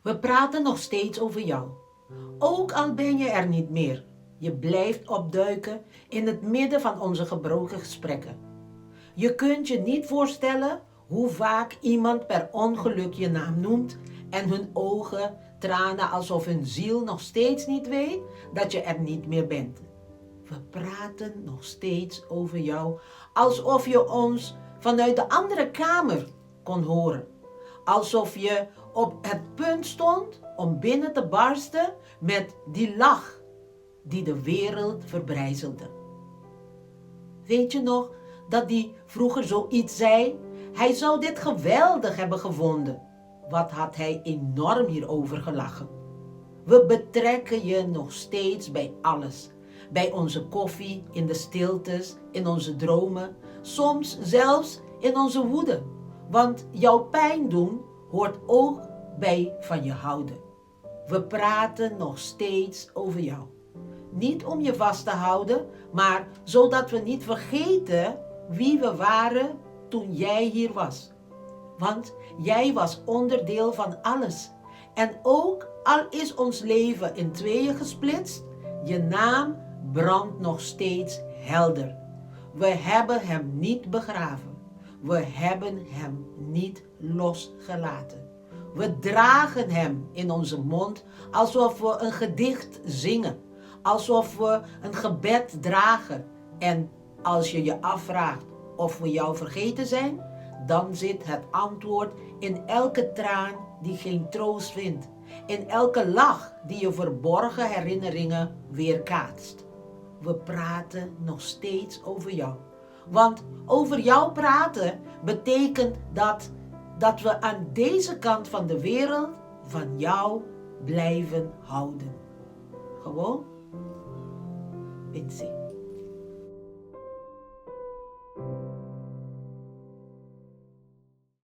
We praten nog steeds over jou. Ook al ben je er niet meer. Je blijft opduiken in het midden van onze gebroken gesprekken. Je kunt je niet voorstellen hoe vaak iemand per ongeluk je naam noemt en hun ogen tranen alsof hun ziel nog steeds niet weet dat je er niet meer bent. We praten nog steeds over jou alsof je ons vanuit de andere kamer kon horen. Alsof je op het punt stond om binnen te barsten met die lach die de wereld verbrijzelde. Weet je nog dat die vroeger zoiets zei? Hij zou dit geweldig hebben gevonden. Wat had hij enorm hierover gelachen. We betrekken je nog steeds bij alles. Bij onze koffie, in de stiltes, in onze dromen, soms zelfs in onze woede. Want jouw pijn doen hoort ook bij van je houden. We praten nog steeds over jou. Niet om je vast te houden, maar zodat we niet vergeten wie we waren toen jij hier was. Want jij was onderdeel van alles. En ook al is ons leven in tweeën gesplitst, je naam brandt nog steeds helder. We hebben hem niet begraven. We hebben hem niet losgelaten. We dragen hem in onze mond alsof we een gedicht zingen. Alsof we een gebed dragen. En als je je afvraagt of we jou vergeten zijn, dan zit het antwoord in elke traan die geen troost vindt. In elke lach die je verborgen herinneringen weerkaatst. We praten nog steeds over jou. Want over jou praten betekent dat we aan deze kant van de wereld van jou blijven houden. Gewoon Pinsi.